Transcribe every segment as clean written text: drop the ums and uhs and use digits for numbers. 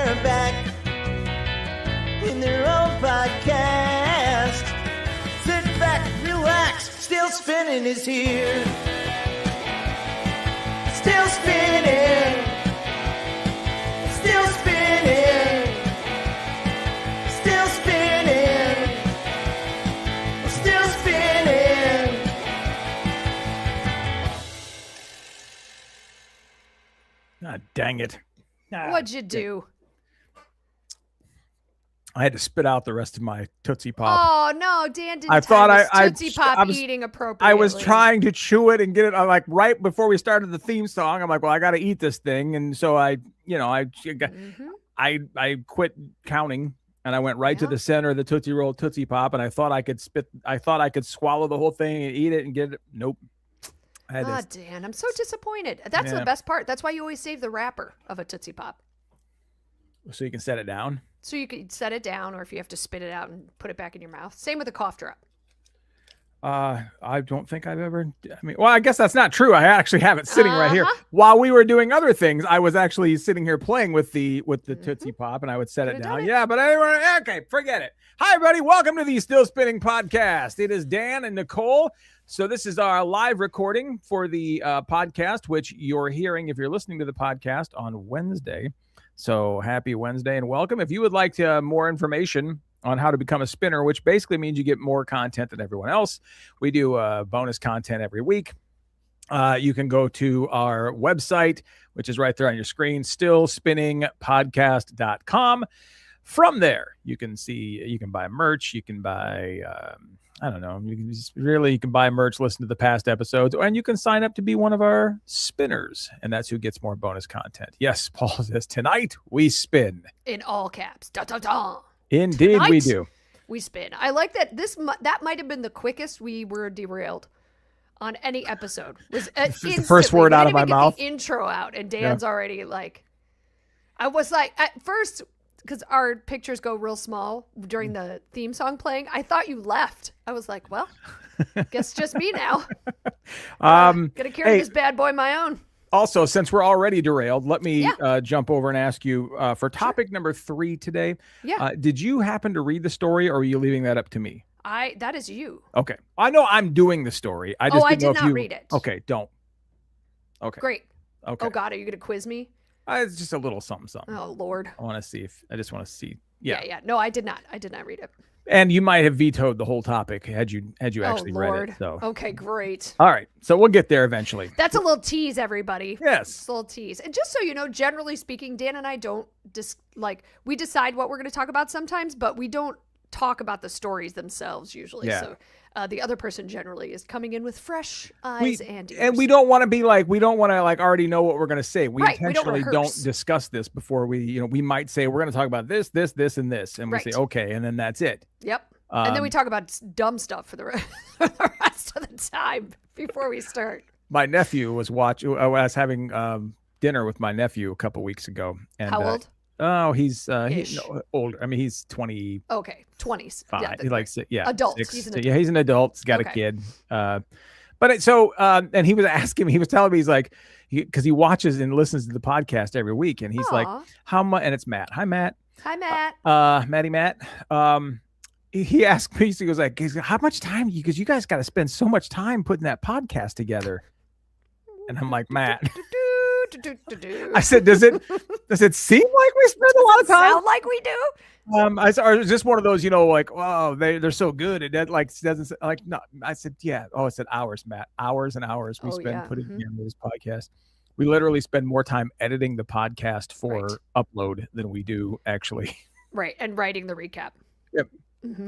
they're back in their own podcast. Sit back, relax, Still Spinning is here. Still spinning. Still spinning. Still spinning. Still spinning. Ah, dang it. What'd you do? I had to spit out the rest of my Tootsie Pop. Oh no, Dan didn't. I thought Tootsie Pop was, eating appropriately. I was trying to chew it and get it. I like right before we started the theme song. I'm like, well, I got to eat this thing, and so I quit counting and I went right to the center of the Tootsie Roll Tootsie Pop, and I thought I could swallow the whole thing and eat it and get it. Nope. Dan, I'm so disappointed. That's the best part. That's why you always save the wrapper of a Tootsie Pop. So you can set it down. So you could set it down, or if you have to spit it out and put it back in your mouth. Same with a cough drop. I don't think I've ever. I guess that's not true. I actually have it sitting right here. While we were doing other things, I was actually sitting here playing with the Tootsie Pop, and I would set it down. Yeah, but anyway, okay, forget it. Hi, everybody. Welcome to the Still Spinning podcast. It is Dan and Nicole. So this is our live recording for the podcast, which you're hearing if you're listening to the podcast on Wednesday. So happy Wednesday and welcome. If you would like more information on how to become a spinner, which basically means you get more content than everyone else, we do bonus content every week. You can go to our website, which is right there on your screen, stillspinningpodcast.com. From there, you can buy merch, you can buy you can buy merch, listen to the past episodes, and you can sign up to be one of our spinners, and that's who gets more bonus content. Yes, Paul says, tonight we spin. In all caps. Da, da, da. Indeed, tonight, we do. We spin. I like that. That might have been the quickest we were derailed on any episode. Was the first word out of my mouth. The intro out, and Dan's already like, I was like, at first, because our pictures go real small during the theme song playing, I thought you left. I was like, well, guess just me now. Gonna carry this bad boy my own. Also, since we're already derailed, let me jump over and ask you for topic number 3 today. Yeah. Did you happen to read the story, or are you leaving that up to me? That is you. Okay. I know I'm doing the story. I did not read it. Okay, don't. Okay. Great. Okay. Oh God, are you gonna quiz me? It's just a little something. Oh Lord. I just want to see. Yeah. No, I did not. I did not read it. And you might have vetoed the whole topic had you actually read it. So okay, great. All right, so we'll get there eventually. That's a little tease, everybody. Yes, it's a little tease. And just so you know, generally speaking, Dan and I don't we decide what we're going to talk about sometimes, but we don't talk about the stories themselves usually. Yeah. So the other person generally is coming in with fresh eyes and ears. And we don't want to already know what we're going to say. We intentionally don't discuss this before we might say we're going to talk about this, and this, and we say, okay. And then that's it. Yep. And then we talk about dumb stuff for the rest of the time before we start. My nephew was I was having dinner with my nephew a couple weeks ago. And, how old? Oh, he's older. I mean, he's 20. Okay, 20s. Yeah, he likes it. Yeah, adult. He's an adult. He's got a kid. And he was asking me. He was telling me, he's like, because he watches and listens to the podcast every week, and he's like, how much? And it's Matt. Hi, Matt. Hi, Matt. Matty Matt. He asked me. He goes like, how much time? Because you guys got to spend so much time putting that podcast together. And I'm like, Matt. I said, does it seem like we spend a lot of time? Sound like we do? Is this one of those, wow, they're so good. It doesn't like, no. I said, yeah. Oh, I said hours, Matt. Hours and hours we spend putting together this podcast. We literally spend more time editing the podcast for upload than we do actually. Right, and writing the recap. Yep. Mm-hmm.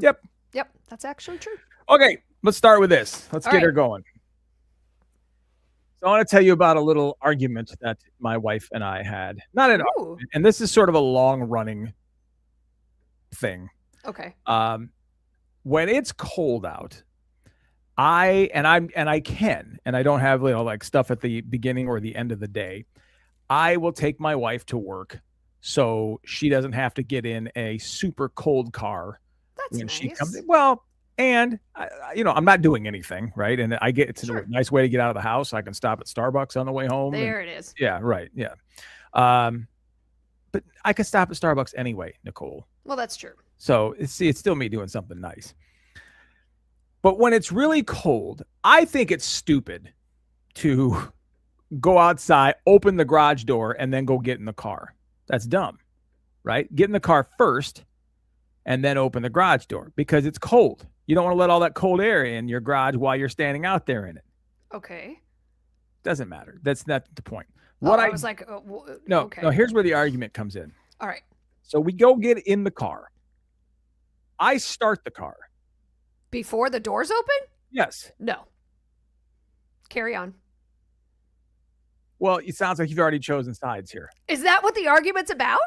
Yep. That's actually true. Okay, let's start with this. Let's get her going. So I want to tell you about a little argument that my wife and I had. Not an argument, and this is sort of a long-running thing. Okay. When it's cold out, I don't have like stuff at the beginning or the end of the day. I will take my wife to work so she doesn't have to get in a super cold car when she comes in. Well, and I'm not doing anything, right? And it's a nice way to get out of the house. I can stop at Starbucks on the way home. There it is. Yeah, right. Yeah. But But I could stop at Starbucks anyway, Nicole. Well, that's true. So it's still me doing something nice. But when it's really cold, I think it's stupid to go outside, open the garage door, and then go get in the car. That's dumb, right? Get in the car first and then open the garage door because it's cold. You don't want to let all that cold air in your garage while you're standing out there in it. Okay. Doesn't matter. That's not the point. I was like, no, okay. no, here's where the argument comes in. All right. So we go get in the car. I start the car. Before the doors open? Yes. No. Carry on. Well, it sounds like you've already chosen sides here. Is that what the argument's about?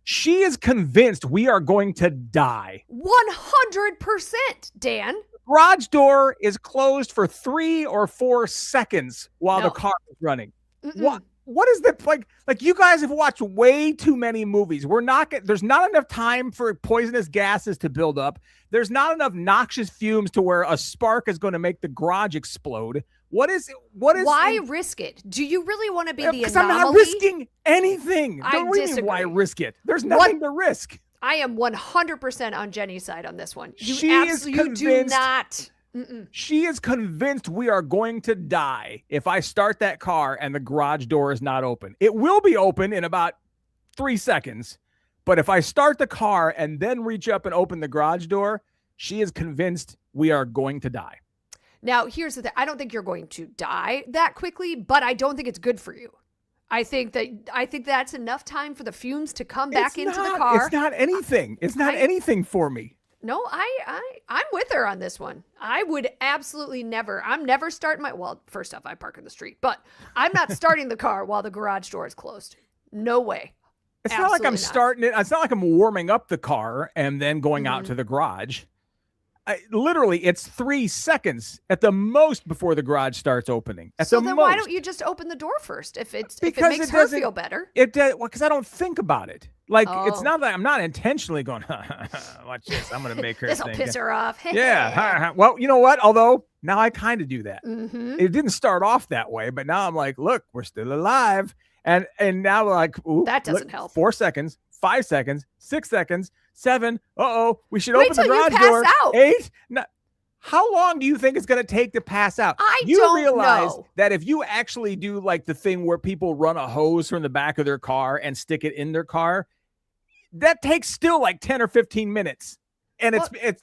She is convinced we are going to die. 100%, Dan. Garage door is closed for 3 or 4 seconds while the car is running. Mm-mm. What is that like you guys have watched way too many movies. There's not enough time for poisonous gases to build up. There's not enough noxious fumes to where a spark is going to make the garage explode. What is why risk it? Do you really want to be the anomaly? Because I'm not risking anything. I disagree. Why risk it? There's nothing to risk. I am 100% on Jenny's side on this one. You do not. Mm-mm. She is convinced we are going to die if I start that car and the garage door is not open. It will be open in about 3 seconds, but if I start the car and then reach up and open the garage door, she is convinced we are going to die. Now, here's the thing. I don't think you're going to die that quickly, but I don't think it's good for you. I think that's enough time for the fumes to come back into the car. It's not anything. It's not anything for me. No, I'm with her on this one. I would absolutely never. I'm never starting well, first off, I park in the street, but I'm not starting the car while the garage door is closed. No way. It's not like I'm starting it. It's not like I'm warming up the car and then going out to the garage. Literally, it's 3 seconds at the most before the garage starts opening. Why don't you just open the door first if it makes her feel better? It does, because I don't think about it. It's not that I'm not intentionally going, watch this. I'm going to make her This will piss her off. Yeah. Well, you know what? Although now I kind of do that. Mm-hmm. It didn't start off that way, but now I'm like, look, we're still alive. And now like, ooh, that doesn't help. 4 seconds, 5 seconds, 6 seconds, 7. We should open the garage door. Out. 8. No. How long do you think it's going to take to pass out? You don't realize know. that if you actually do like the thing where people run a hose from the back of their car and stick it in their car, that takes still like 10 or 15 minutes. And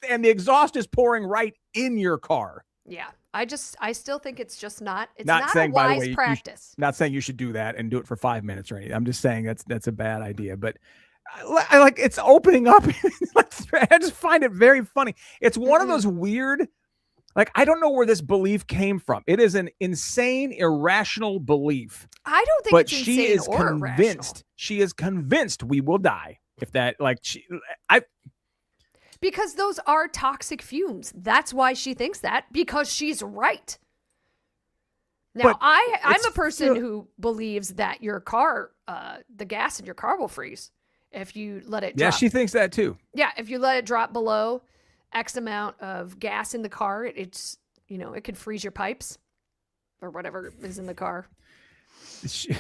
and the exhaust is pouring right in your car. Yeah. I still think it's just not a saying, wise by the way, practice. Not saying you should do that and do it for 5 minutes or anything. I'm just saying that's a bad idea. But I like it's opening up. I just find it very funny. It's one of those weird, I don't know where this belief came from. It is an insane, irrational belief. I don't think it's insane she is or convinced. irrational. She is convinced we will die if that because those are toxic fumes. That's why she thinks that, because she's right. Now, I'm a person who believes that your car, the gas in your car will freeze if you let it drop. Yeah, she thinks that too. Yeah, if you let it drop below X amount of gas in the car, it could freeze your pipes or whatever is in the car. She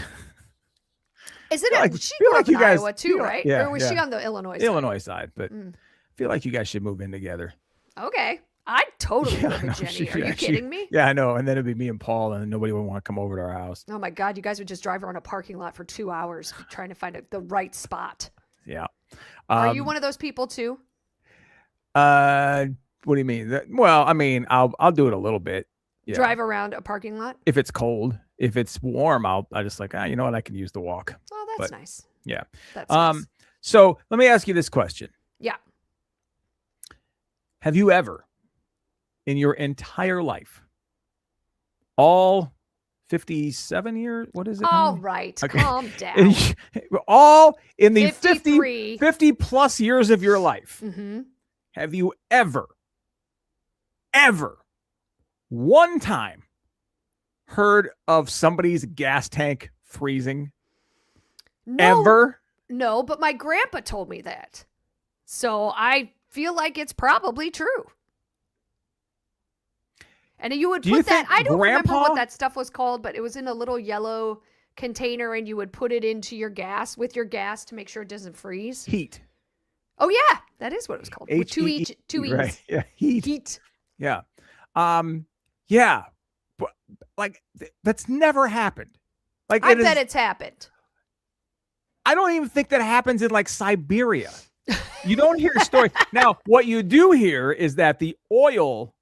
grew up in Iowa too, right? Yeah, or was she on the Illinois side? Illinois side, but I feel like you guys should move in together. Okay. I'd totally live with Jenny. Are you kidding me? Yeah, I know. And then it'd be me and Paul, and nobody would want to come over to our house. Oh my God, you guys would just drive around a parking lot for 2 hours trying to find the right spot. Yeah. Are you one of those people too? What do you mean? Well, I mean, I'll do it a little bit. Yeah. Drive around a parking lot? If it's cold. If it's warm, I just like, you know what? I can use the walk. Oh, that's nice. Yeah. That's nice. So let me ask you this question. Yeah. Have you ever, in your entire life, all 57 years, what is it? All right. Okay. Calm down. All in the 50 plus years of your life, mm-hmm. Have you ever, one time heard of somebody's gas tank freezing? No, ever? No, but my grandpa told me that. So I feel like it's probably true. And you would put that, I don't remember what that stuff was called, but it was in a little yellow container and you would put it into your gas to make sure it doesn't freeze? Heat. Oh yeah, that is what it was called. With two E's. Right. Yeah. Heat. Heat. Yeah. Yeah. But like that's never happened. Like I bet it's happened. I don't even think that happens in like Siberia. You don't hear a story. Now, what you do hear is that the oil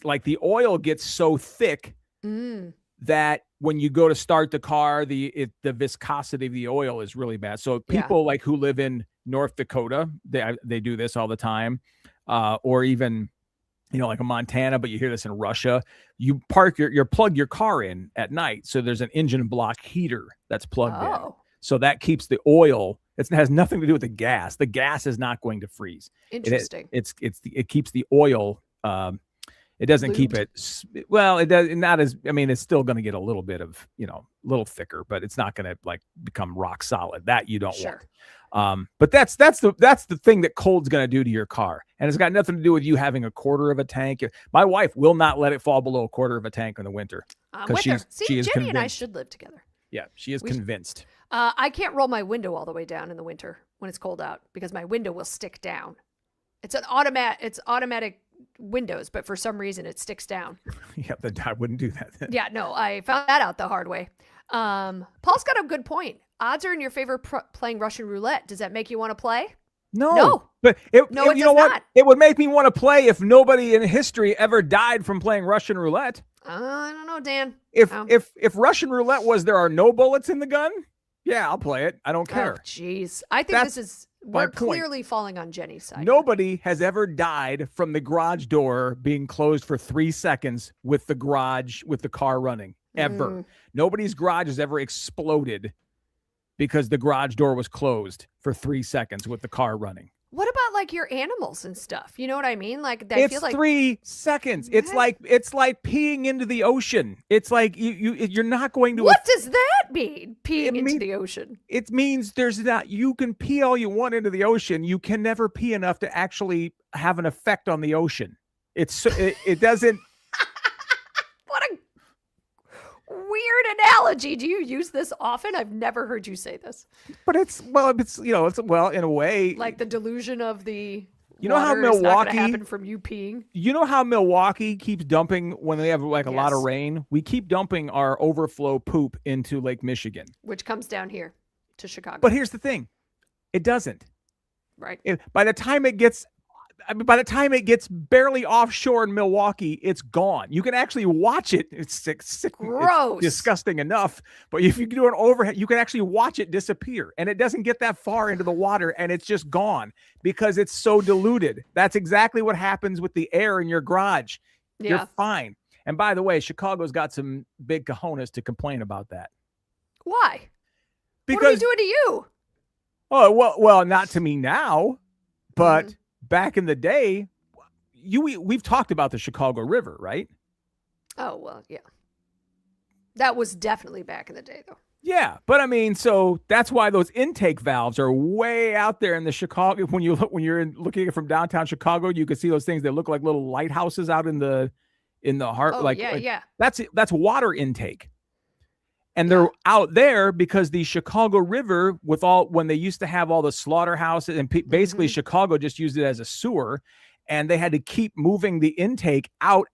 like the oil gets so thick that when you go to start the car, the viscosity of the oil is really bad. So people like who live in North Dakota, they do this all the time, or even like in Montana, but you hear this in Russia. You plug your car in at night, so there's an engine block heater that's plugged in, so that keeps the oil. It has nothing to do with the gas. The gas is not going to freeze. Interesting. It keeps the oil. It doesn't keep it. Well, it does not as. I mean, it's still going to get a little bit of a little thicker, but it's not going to like become rock solid. That you don't want. But that's the thing that cold's going to do to your car, and it's got nothing to do with you having a quarter of a tank. My wife will not let it fall below a quarter of a tank in the winter because she is Jenny convinced. and I should live together. Yeah, she is convinced. I can't roll my window all the way down in the winter when it's cold out because my window will stick down. It's automatic windows, but for some reason it sticks down. Yeah, I wouldn't do that. Yeah, no, I found that out the hard way. Paul's got a good point. Odds are in your favor playing Russian roulette. Does that make you want to play? No. But you know what? It would make me want to play if nobody in history ever died from playing Russian roulette. I don't know, Dan. If Russian roulette was there are no bullets in the gun, yeah, I'll play it. I don't care. Oh, jeez. I think we're clearly falling on Jenny's side. Nobody has ever died from the garage door being closed for 3 seconds with the car running. Ever. Nobody's garage has ever exploded because the garage door was closed for 3 seconds with the car running. What about like your animals and stuff? You know what I mean? Like it's 3 seconds. It's like peeing into the ocean. It's like you're not going to. What does that mean? Peeing into the ocean. It means you can pee all you want into the ocean. You can never pee enough to actually have an effect on the ocean. It doesn't. What a weird analogy. Do you use this often? I've never heard you say this. But it's in a way like the delusion of the how Milwaukee is not gonna happen from you peeing. You know how Milwaukee keeps dumping when they have like a lot of rain? We keep dumping our overflow poop into Lake Michigan, which comes down here to Chicago. But here's the thing. It doesn't. Right. By the time it gets barely offshore in Milwaukee, it's gone. You can actually watch it. It's sick, gross, it's disgusting enough. But if you do an overhead, you can actually watch it disappear, and it doesn't get that far into the water, and it's just gone because it's so diluted. That's exactly what happens with the air in your garage. Yeah. You're fine. And by the way, Chicago's got some big cojones to complain about that. Why? Because, what are we doing to you? Oh well, not to me now, but. Back in the day, we've talked about the Chicago River, right? Oh, well, yeah. That was definitely back in the day, though. Yeah, but I mean, so that's why those intake valves are way out there in the Chicago. When you're looking at it from downtown Chicago, you can see those things that look like little lighthouses out in the heart. Oh, yeah. That's water intake. And they're out there because the Chicago River, when they used to have all the slaughterhouses, and basically Chicago just used it as a sewer, and they had to keep moving the intake out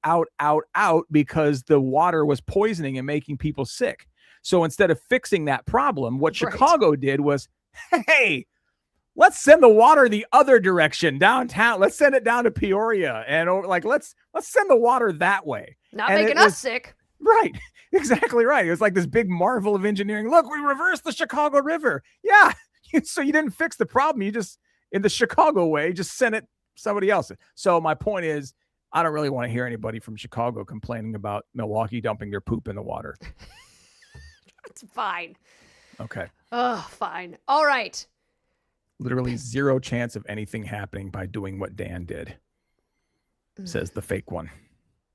because the water was poisoning and making people sick. So instead of fixing that problem, what Chicago did was, hey, let's send the water the other direction downtown. Let's send it down to Peoria, and let's send the water that way. Not making us sick. Right. Exactly right. It was like this big marvel of engineering. Look, we reversed the Chicago River. Yeah. So you didn't fix the problem. You just, in the Chicago way, just sent it somebody else. So my point is, I don't really want to hear anybody from Chicago complaining about Milwaukee dumping their poop in the water. It's fine. Okay. Oh, fine. All right. Literally zero chance of anything happening by doing what Dan did, says the fake one.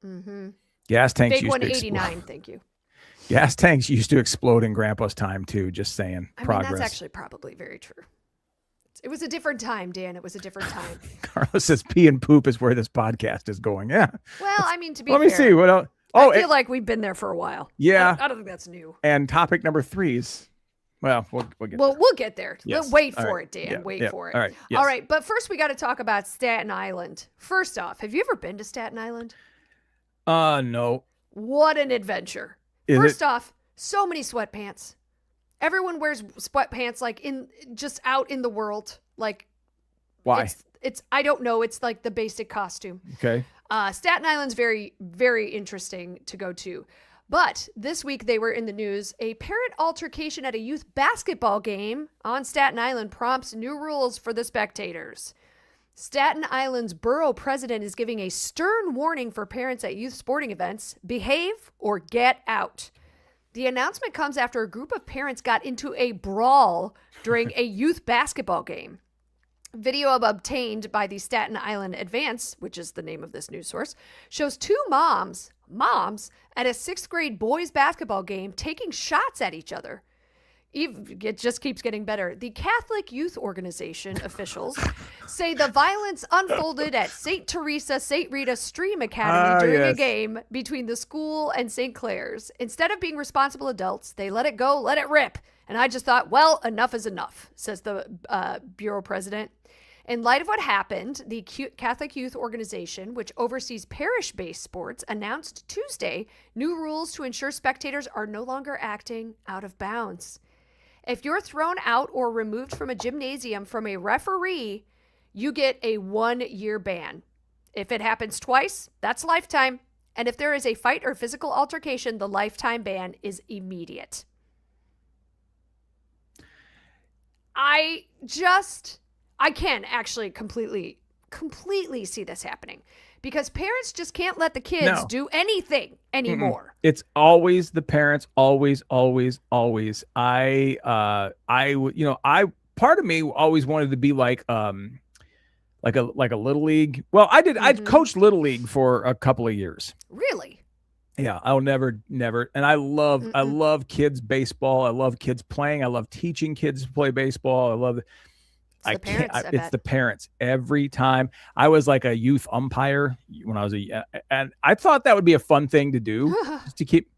Mm-hmm. Gas tanks Big used 189, to explode. thank you. Gas tanks used to explode in Grandpa's time too, just saying. Progress. That's actually probably very true. It was a different time, Dan. It was a different time. Carlos says pee and poop is where this podcast is going. Yeah. Well, I mean, to be Let fair. me see. What else? Oh, I feel like we've been there for a while. Yeah. I don't think that's new. And topic number 3 is, well, we'll get there. We'll get there. Yes. Wait All for right. it, Dan. Yeah. Wait Yeah. for it. All right. Yes. All right. But first, we got to talk about Staten Island. First off, have you ever been to Staten Island? No. What an adventure. First off, so many sweatpants. Everyone wears sweatpants like just out in the world. Like, why? It's I don't know. It's like the basic costume. Okay. Staten Island's very, very interesting to go to. But this week they were in the news. A parent altercation at a youth basketball game on Staten Island prompts new rules for the spectators. Staten Island's borough president is giving a stern warning for parents at youth sporting events: behave or get out. The announcement comes after a group of parents got into a brawl during a youth basketball game. Video obtained by the Staten Island Advance, which is the name of this news source, shows two moms at a 6th grade boys basketball game taking shots at each other. It just keeps getting better. The Catholic Youth Organization officials say the violence unfolded at St. Teresa St. Rita Stream Academy during a game between the school and St. Clair's. Instead of being responsible adults, they let it go, let it rip. And I just thought, well, enough is enough, says the bureau president. In light of what happened, the Catholic Youth Organization, which oversees parish-based sports, announced Tuesday new rules to ensure spectators are no longer acting out of bounds. If you're thrown out or removed from a gymnasium from a referee, you get a 1-year ban. If it happens twice, that's lifetime. And if there is a fight or physical altercation, the lifetime ban is immediate. I can actually completely see this happening because parents just can't let the kids do anything anymore. It's always the parents, always. Part of me always wanted to be like a little league. Well, I did. I coached little league for a couple of years. Really? Yeah, I'll never. And I love kids baseball. I love kids playing. I love teaching kids to play baseball. I love it. It's the parents every time. I was like a youth umpire when I was and I thought that would be a fun thing to do, just to keep.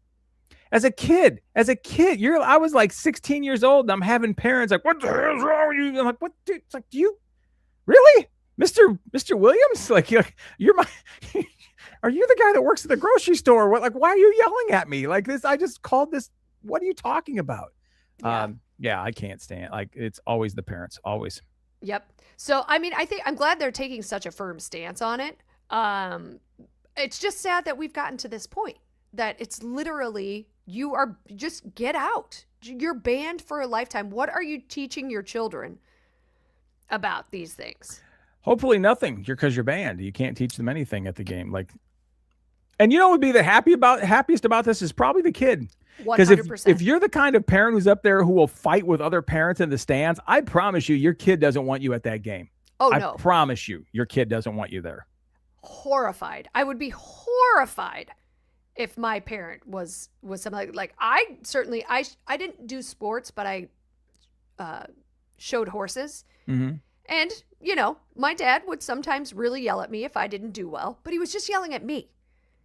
As a kid, I was like 16 years old and I'm having parents like, what the hell's wrong with you? I'm like, what, dude? It's like, do you really, Mr. Williams? Like, you're my, are you the guy that works at the grocery store? What, like, why are you yelling at me like this? I just called this. What are you talking about? Yeah, I can't stand, like, it's always the parents, always. Yep. So, I mean, I'm glad they're taking such a firm stance on it. It's just sad that we've gotten to this point that it's literally, just get out. You're banned for a lifetime. What are you teaching your children about these things? Hopefully nothing, because you're banned. You can't teach them anything at the game. Like, and you know what would be the happiest about this is probably the kid. Because if you're the kind of parent who's up there who will fight with other parents in the stands, I promise you, your kid doesn't want you at that game. Oh, no. I promise you, your kid doesn't want you there. Horrified. I would be horrified if my parent was something like I didn't do sports, but I showed horses. Mm-hmm. And, my dad would sometimes really yell at me if I didn't do well, but he was just yelling at me.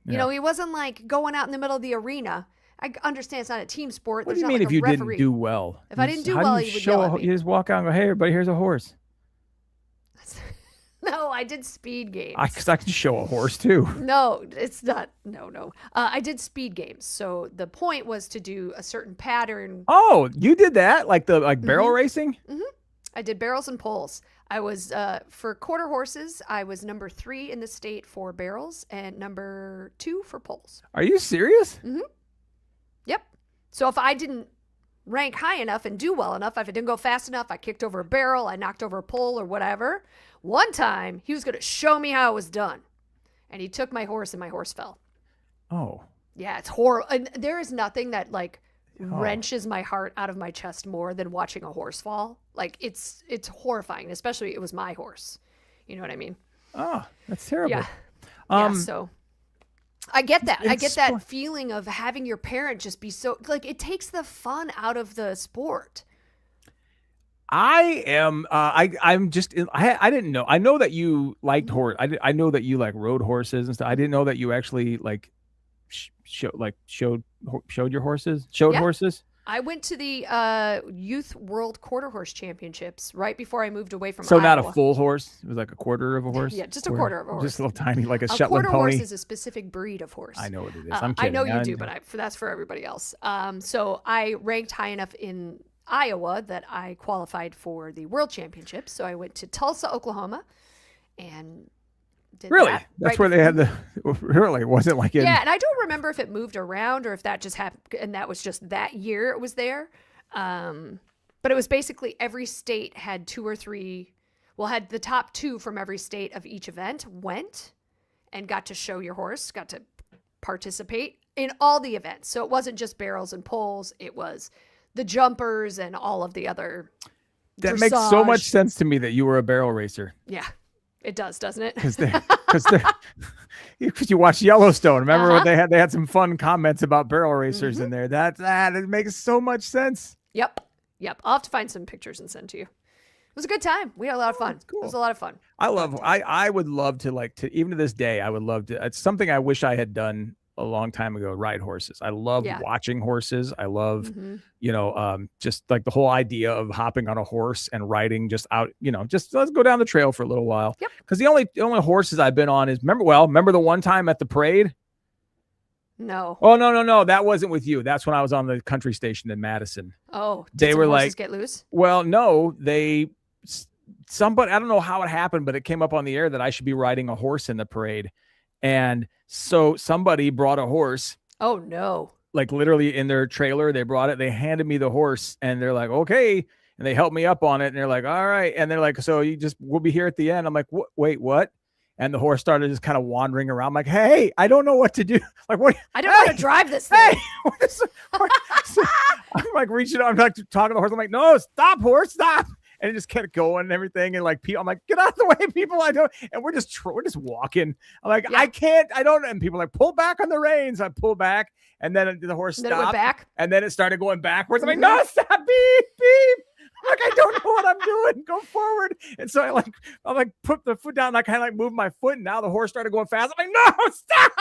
Yeah. He wasn't like going out in the middle of the arena. I understand it's not a team sport. What do you mean if you didn't do well? If I didn't do well, he would yell at me. You just walk out and go, hey, everybody, here's a horse. No, I did speed games. I can show a horse too. No, it's not. No. I did speed games. So the point was to do a certain pattern. Oh, you did that? Like barrel racing? Mm-hmm. I did barrels and poles. I was, for quarter horses, I was number 3 in the state for barrels and number 2 for poles. Are you serious? Mm-hmm. Yep. So if I didn't rank high enough and do well enough, if I didn't go fast enough, I kicked over a barrel, I knocked over a pole or whatever. One time, he was going to show me how it was done. And he took my horse and my horse fell. Oh. Yeah, it's horrible. And there is nothing that wrenches my heart out of my chest more than watching a horse fall. Like, it's horrifying, especially it was my horse. You know what I mean? Oh, that's terrible. Yeah. So I get that. I get that feeling of having your parent just be so, like, it takes the fun out of the sport. I didn't know. I know that you liked horse. I know that you like rode horses and stuff. I didn't know that you actually showed your horses? Yeah. Horses? I went to the Youth World Quarter Horse Championships right before I moved away from So Iowa. not a full horse. It was like a quarter of a horse. Yeah, just a quarter of a horse. Just a little tiny, like a Shetland quarter pony. horse is a specific breed of horse. I know what it is. I know you do, but that's for everybody else. So I ranked high enough in Iowa that I qualified for the World Championships. So I went to Tulsa, Oklahoma, and did really? that That's where they had the. Really, was it like in? Yeah, and I don't remember if it moved around or if that just happened, and that was just that year it was there. But it was basically every state had two or three. Well, had the top two from every state of each event went and got to show your horse, got to participate in all the events. So it wasn't just barrels and poles; it was the jumpers and all of the other. That dressage. Makes so much sense to me that you were a barrel racer. Yeah, it does, doesn't it? Because you watched Yellowstone. Remember what they had? They had some fun comments about barrel racers in there. That it makes so much sense. Yep. I'll have to find some pictures and send to you. It was a good time. We had a lot of fun. Cool. It was a lot of fun. I would love to even to this day, I would love to. It's something I wish I had done a long time ago, ride horses. I love watching horses. I love, just like the whole idea of hopping on a horse and riding just out, just let's go down the trail for a little while. Yep. Because the only horses I've been on is remember the one time at the parade? No. Oh, no. That wasn't with you. That's when I was on the country station in Madison. Oh, they were like, get loose? Well, no, somebody, I don't know how it happened, but it came up on the air that I should be riding a horse in the parade. And so somebody brought a horse. Oh, no. Like literally in their trailer, they brought it. They handed me the horse and they're like, okay. And they helped me up on it. And they're like, all right. And they're like, so we'll be here at the end. I'm like, wait, what? And the horse started just kind of wandering around. I'm like, hey, I don't know what to do. Like, what? I don't know how to drive this thing. I'm like reaching out. I'm like talking to the horse. I'm like, no, stop, horse, stop. And it just kept going and everything. And like, I'm like, get out of the way, people. I don't. And we're just walking. I'm like, I can't. I don't. And people are like, pull back on the reins. I pull back. And then the horse stopped. Then it went back. And then it started going backwards. I'm like, no, stop, beep, beep. Like, I don't know what I'm doing. Go forward. And so I put the foot down. And I kind of move my foot. And now the horse started going fast. I'm like, no, stop.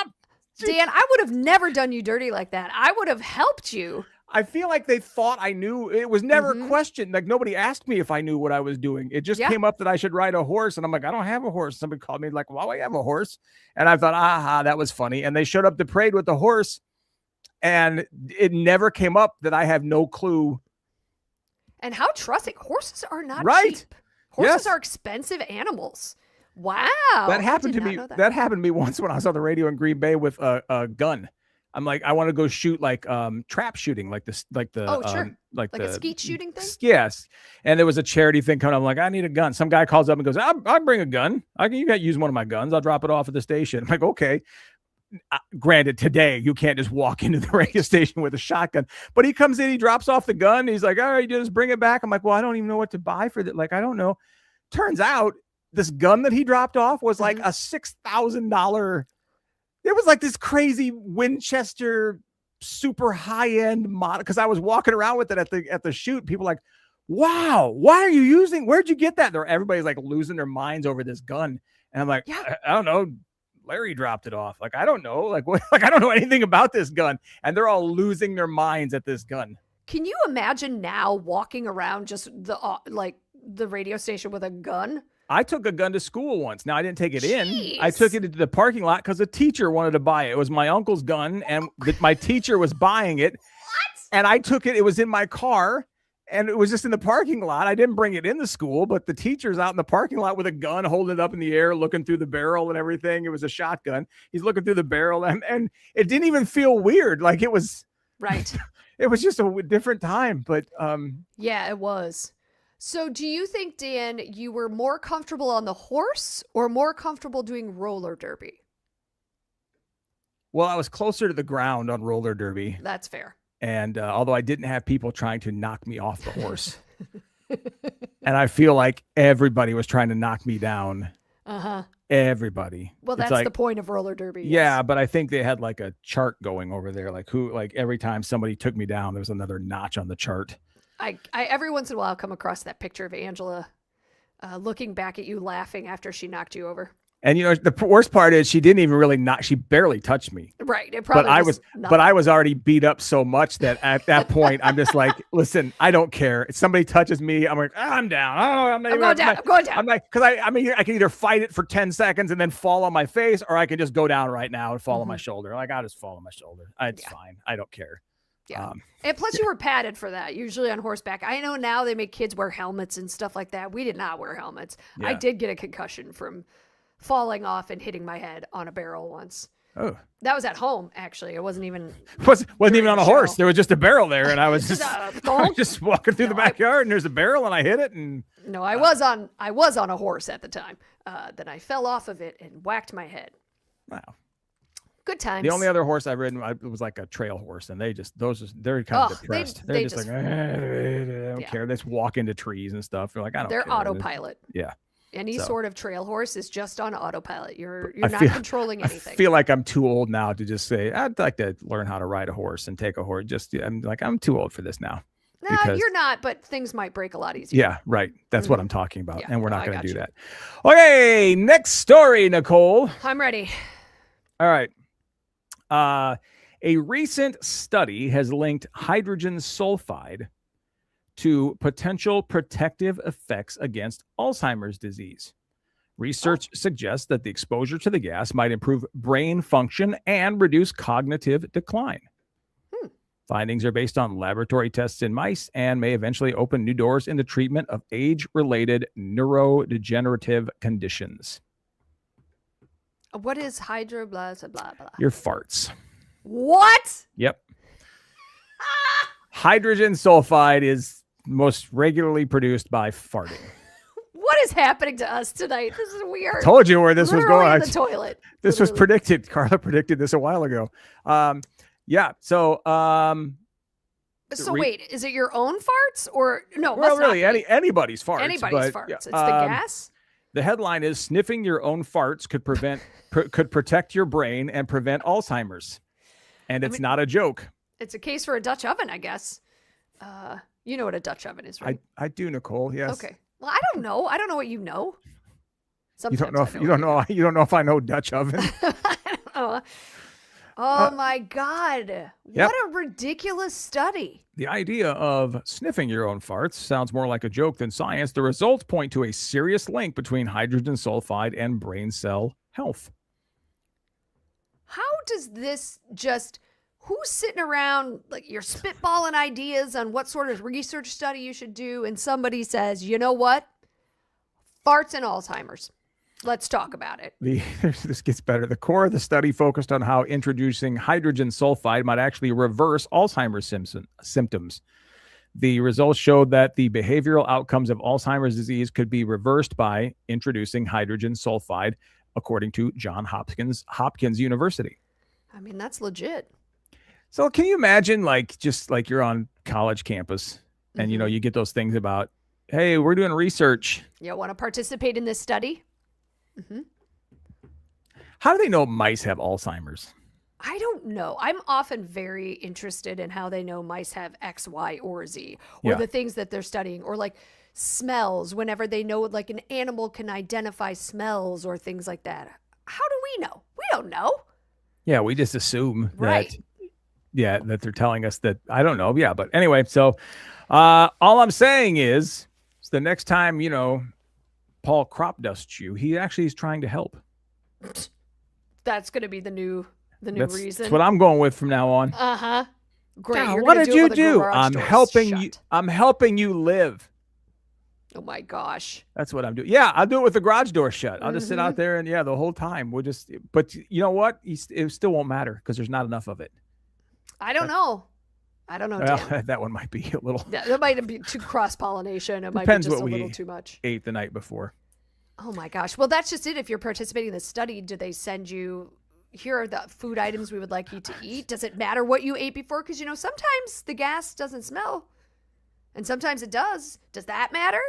Dan, I would have never done you dirty like that. I would have helped you. I feel like they thought I knew. It was never questioned. Like nobody asked me if I knew what I was doing. It just came up that I should ride a horse. And I'm like, I don't have a horse. Somebody called me like, well, I have a horse. And I thought, that was funny. And they showed up to parade with the horse. And it never came up that I have no clue. And how trusting. Horses are not cheap. Horses are expensive animals. Wow. That happened to me. That happened to me once when I was on the radio in Green Bay with a gun. I'm like, I want to go shoot trap shooting, like a skeet shooting thing. Yes. And there was a charity thing coming. I'm like, I need a gun. Some guy calls up and goes, I'll bring a gun. You got to use one of my guns. I'll drop it off at the station. I'm like, okay. Granted, today you can't just walk into the radio station with a shotgun, but he comes in, he drops off the gun. He's like, all right, just bring it back. I'm like, well, I don't even know what to buy for that. Like, I don't know. Turns out this gun that he dropped off was like a $6,000. It was like this crazy Winchester super high end model. Cause I was walking around with it at the shoot. People like, wow, where'd you get that? Everybody's like losing their minds over this gun. And I'm like, I don't know. Larry dropped it off. Like, I don't know. Like, what? Like, I don't know anything about this gun. And they're all losing their minds at this gun. Can you imagine now walking around just the radio station with a gun? I took a gun to school once. Now, I didn't take it in. I took it into the parking lot because a teacher wanted to buy it. It was my uncle's gun, and my teacher was buying it. What? And I took it. It was in my car, and it was just in the parking lot. I didn't bring it in the school, but the teacher's out in the parking lot with a gun, holding it up in the air, looking through the barrel and everything. It was a shotgun. He's looking through the barrel, and it didn't even feel weird. Like, it was... Right. It was just a different time, but... Yeah, it was. So do you think, Dan, you were more comfortable on the horse or more comfortable doing roller derby? Well, I was closer to the ground on roller derby. That's fair. And although I didn't have people trying to knock me off the horse. And I feel like everybody was trying to knock me down. Uh-huh. Everybody. Well, that's the point of roller derby. Yeah, but I think they had like a chart going over there. Like every time somebody took me down, there was another notch on the chart. I every once in a while come across that picture of Angela looking back at you laughing after she knocked you over. And the worst part is she didn't even really she barely touched me. Right. It probably but I was already beat up so much that at that point I'm just like, listen, I don't care. If somebody touches me, I'm like, I'm down. I'm going down. I'm like, because I can either fight it for 10 seconds and then fall on my face, or I can just go down right now and fall on my shoulder. Like, I'll just fall on my shoulder. It's fine. I don't care. Yeah. And plus you were padded for that, usually on horseback. I know now they make kids wear helmets and stuff like that. We did not wear helmets. Yeah. I did get a concussion from falling off and hitting my head on a barrel once. Oh, that was at home. Actually, it wasn't even even on a horse. There was just a barrel there, and I was just walking through the backyard, and there's a barrel, and I hit it. And no, I was on a horse at the time. Then I fell off of it and whacked my head. Wow, good times. The only other horse I've ridden was like a trail horse, and they're kind of depressed. They're just like, they don't care. They just walk into trees and stuff. They're like, I don't care. They're autopilot. Yeah. Any sort of trail horse is just on autopilot. You're not controlling anything. I feel like I'm too old now to just say, I'd like to learn how to ride a horse and take a horse. I'm too old for this now. No, you're not, but things might break a lot easier. Yeah, right. That's what I'm talking about. And we're not going to do that. Okay, next story, Nicole. I'm ready. All right. A recent study has linked hydrogen sulfide to potential protective effects against Alzheimer's disease. Research suggests that the exposure to the gas might improve brain function and reduce cognitive decline. Findings are based on laboratory tests in mice and may eventually open new doors in the treatment of age-related neurodegenerative conditions. What is blah, blah, blah? Your farts. What? Yep. Hydrogen sulfide is most regularly produced by farting. What is happening to us tonight? This is weird. I told you where this was going. In the toilet. This was predicted. Carla predicted this a while ago. Yeah. So. So wait, is it your own farts or no? Well, really, anybody's farts. Anybody's farts. It's the gas. The headline is "Sniffing your own farts could protect your brain and prevent Alzheimer's," and it's not a joke. It's a case for a Dutch oven, I guess. You know what a Dutch oven is, right? I do, Nicole. Yes. Okay. Well, I don't know. I don't know what you know. Sometimes you don't know if I know Dutch oven. I don't know. Oh my God. What a ridiculous study. The idea of sniffing your own farts sounds more like a joke than science. The results point to a serious link between hydrogen sulfide and brain cell health. How does this who's sitting around, like, you're spitballing ideas on what sort of research study you should do, and somebody says, you know what? Farts and Alzheimer's. Let's talk about it. This gets better. The core of the study focused on how introducing hydrogen sulfide might actually reverse Alzheimer's symptoms. The results showed that the behavioral outcomes of Alzheimer's disease could be reversed by introducing hydrogen sulfide, according to Johns Hopkins University. I mean, that's legit. So can you imagine, just like you're on college campus and, you get those things about, hey, we're doing research. You want to participate in this study? Mm-hmm. How do they know mice have Alzheimer's? I don't know. I'm often very interested in how they know mice have X, Y, or Z, or the things that they're studying, or like smells, whenever they know like an animal can identify smells or things like that. How do we know? We don't know. Yeah, we just assume right. that they're telling us that. I don't know. Yeah, but anyway, so all I'm saying is the next time, Paul crop dusts you, he actually is trying to help. That's going to be the new reason. That's what I'm going with from now on. Uh-huh. Great. God, what did you do? I'm helping you live. Oh my gosh. That's what I'm doing. Yeah, I'll do it with the garage door shut. I'll just sit out there and the whole time but you know what? It still won't matter because there's not enough of it. I don't know. Well, that one might be a little. That might be too cross-pollination. It might be just a little too much. Ate the night before. Oh my gosh. Well, that's just it. If you're participating in the study, do they send you, here are the food items we would like you to eat? Does it matter what you ate before? Because, sometimes the gas doesn't smell and sometimes it does. Does that matter?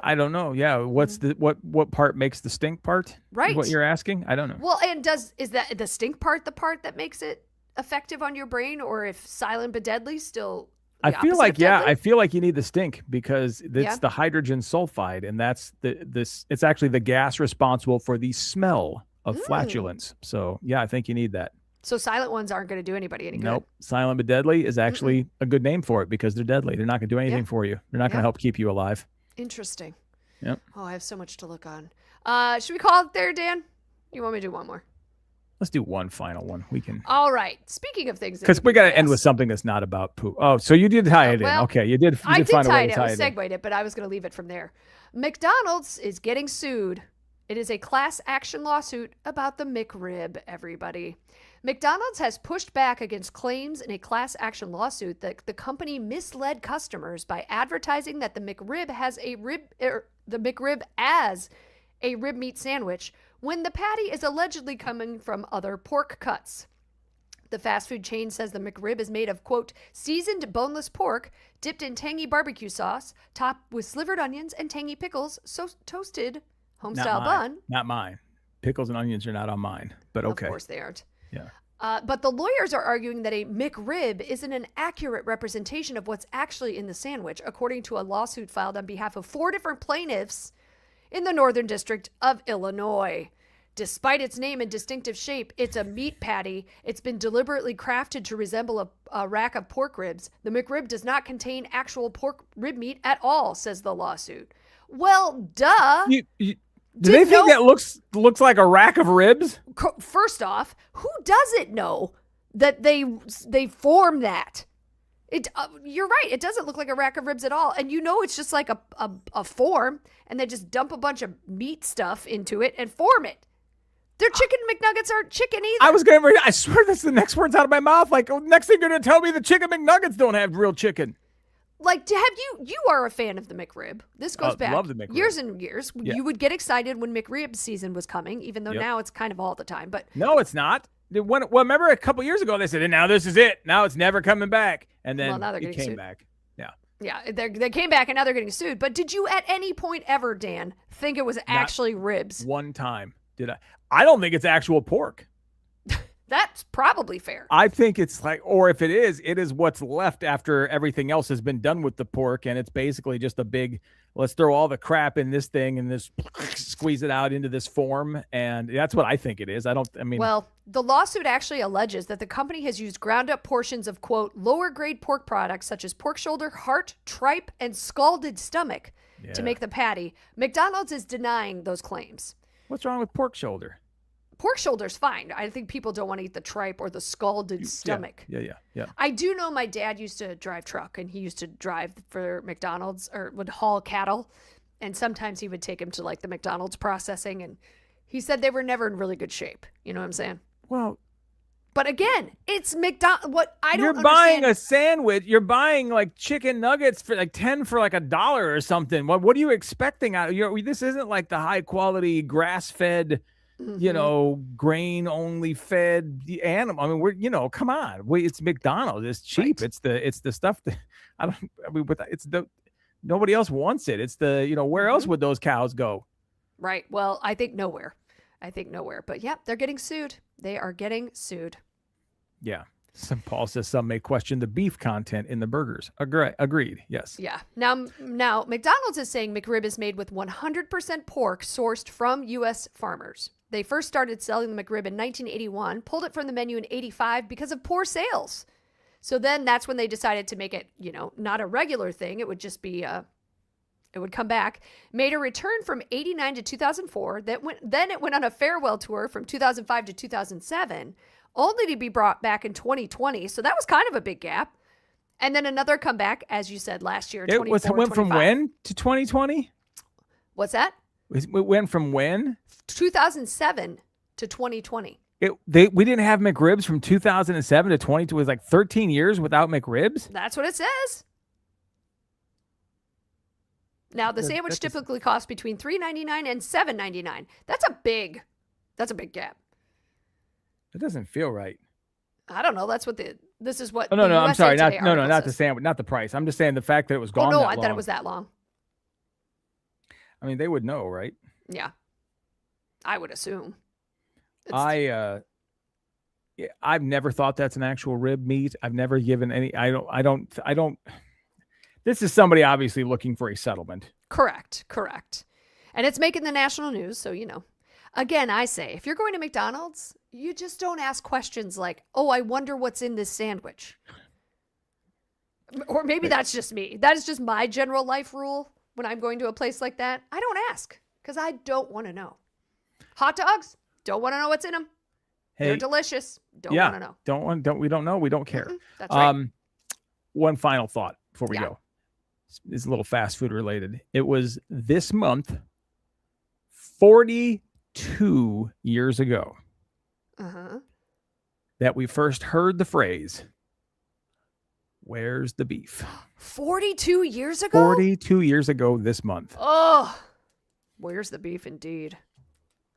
I don't know. Yeah. What's what part makes the stink part? Right. What you're asking? I don't know. Well, and is that the stink part the part that makes it effective on your brain, or if silent but deadly still I feel like I feel like you need the stink because it's the hydrogen sulfide, and that's it's actually the gas responsible for the smell of flatulence. So yeah, I think you need that. So silent ones aren't going to do anybody any good. Nope. Silent but deadly is actually a good name for it because they're deadly. They're not going to do anything for you. They're not going to help keep you alive. Interesting. Yep. Oh, I have so much to look on. Should we call it there, Dan? You want me to do one more? Let's do one final one. We can. All right. Speaking of things, because we got to end with something that's not about poop. Oh, so you did tie it in. Okay, you did. I did find a way to tie it. I segued it, but I was going to leave it from there. McDonald's is getting sued. It is a class action lawsuit about the McRib. Everybody. McDonald's has pushed back against claims in a class action lawsuit that the company misled customers by advertising that the McRib has the McRib as a rib meat sandwich when the patty is allegedly coming from other pork cuts. The fast food chain says the McRib is made of, quote, seasoned boneless pork dipped in tangy barbecue sauce, topped with slivered onions and tangy pickles, toasted home-style bun. Not mine. Pickles and onions are not on mine, but okay. Of course they aren't. Yeah. But the lawyers are arguing that a McRib isn't an accurate representation of what's actually in the sandwich, according to a lawsuit filed on behalf of 4 different plaintiffs in the Northern District of Illinois. Despite its name and distinctive shape, it's a meat patty. It's been deliberately crafted to resemble a rack of pork ribs. The McRib does not contain actual pork rib meat at all, says the lawsuit. Well, duh. Do they think that looks like a rack of ribs? First off, who doesn't know that they form that? You're right. It doesn't look like a rack of ribs at all. And it's just like a form, and they just dump a bunch of meat stuff into it and form it. Their chicken McNuggets aren't chicken either. I swear that's the next words out of my mouth. Like, next thing you're going to tell me the chicken McNuggets don't have real chicken. Like, you are a fan of the McRib. This goes back love the McRib. Years and years. Yeah. You would get excited when McRib season was coming, even though now it's kind of all the time. But no, it's not. Remember a couple years ago they said, and now this is it. Now it's never coming back. And then now it came back. Yeah. Yeah, they came back and now they're getting sued. But did you at any point ever, Dan, think it was actually ribs? One time. Did I? I don't think it's actual pork. That's probably fair. I think it's like, or if it is what's left after everything else has been done with the pork. And it's basically just a big, let's throw all the crap in this thing and this squeeze it out into this form. And that's what I think it is. Well, the lawsuit actually alleges that the company has used ground up portions of, quote, lower grade pork products such as pork shoulder, heart, tripe, and scalded stomach to make the patty. McDonald's is denying those claims. What's wrong with pork shoulder? Pork shoulder's fine. I think people don't want to eat the tripe or the scalded stomach. Yeah. I do know my dad used to drive truck, and he used to drive for McDonald's or would haul cattle. And sometimes he would take him to like the McDonald's processing. And he said they were never in really good shape. You know what I'm saying? Well, but again, it's McDonald's. What I don't understand. You're buying a sandwich. You're buying like chicken nuggets for like 10 for like $1 or something. What are you expecting out of this? Isn't like the high quality grass fed, grain only fed animal. I mean, come on. It's McDonald's. It's cheap. Right. It's the stuff that nobody else wants it. It's where else would those cows go? Right. Well, I think nowhere. But yeah, they're getting sued. They are getting sued. Yeah. Paul says some may question the beef content in the burgers. Agreed. Yes. Yeah. Now McDonald's is saying McRib is made with 100% pork sourced from U.S. farmers. They first started selling the McRib in 1981, pulled it from the menu in 85 because of poor sales. So then that's when they decided to make it, not a regular thing. It would just be it would come back, made a return from 89 to 2004. Then it went on a farewell tour from 2005 to 2007, only to be brought back in 2020. So that was kind of a big gap. And then another comeback, as you said, last year. It went from when to 2020? What's that? It went from when? 2007 to 2020. We didn't have McRibs from 2007 to 2020. It was like 13 years without McRibs? That's what it says. Now, the sandwich typically costs between $3.99 and $7.99. That's a big gap. It doesn't feel right. I don't know. That's what this is what. Oh, no, I'm sorry. Not the sandwich, not the price. I'm just saying the fact that it was gone. Oh no, I thought it was that long. I mean, they would know, right? Yeah, I would assume. I've never thought that's an actual rib meat. I've never given any. I don't. This is somebody obviously looking for a settlement. Correct. And it's making the national news, so Again, I say, if you're going to McDonald's, you just don't ask questions like, oh, I wonder what's in this sandwich. Or maybe that's just me. That is just my general life rule when I'm going to a place like that. I don't ask because I don't want to know. Hot dogs, don't want to know what's in them. Hey, they're delicious. Don't want to know. We don't know. We don't care. That's right. One final thought before we go. It's a little fast food related. It was this month, 42 years ago, that we first heard the phrase, "Where's the beef?" 42 years ago? 42 years ago this month. Oh, where's the beef indeed?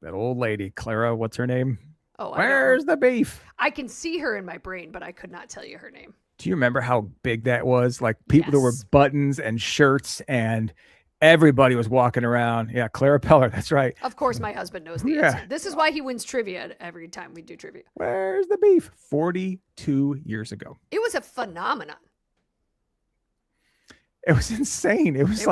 That old lady, Clara, what's her name? Oh, where's the beef? I can see her in my brain, but I could not tell you her name. Do you remember how big that was? Like people, there were buttons and shirts and everybody was walking around. Yeah, Clara Peller. That's right. Of course, my husband knows the answer. This is why he wins trivia every time we do trivia. Where's the beef? 42 years ago. It was a phenomenon. It was insane. It was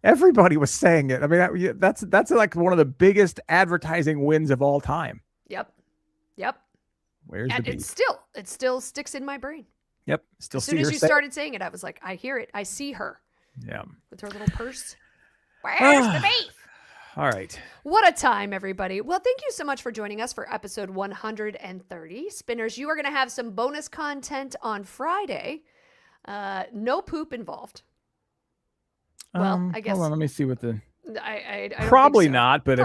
everybody was saying it. I mean, that's like one of the biggest advertising wins of all time. Yep. Where's the beef? It still sticks in my brain. Yep. Still as soon as you started saying it, I was like, I hear it. I see her. Yeah. With her little purse. Where's the beef? All right. What a time, everybody. Well, thank you so much for joining us for episode 130. Spinners, you are going to have some bonus content on Friday. No poop involved. Well, I guess. Hold on, let me see what the. I probably don't think so. not, but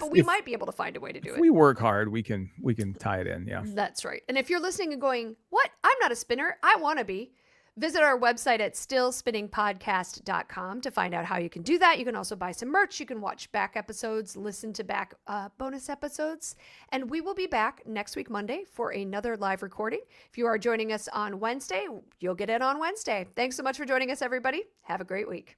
but we might be able to find a way to do it. If we work hard, we can tie it in. Yeah, that's right. And if you're listening and going, "What? I'm not a spinner. I want to be," visit our website at stillspinningpodcast.com to find out how you can do that. You can also buy some merch. You can watch back episodes, listen to back bonus episodes, and we will be back next week Monday for another live recording. If you are joining us on Wednesday, you'll get it on Wednesday. Thanks so much for joining us, everybody. Have a great week.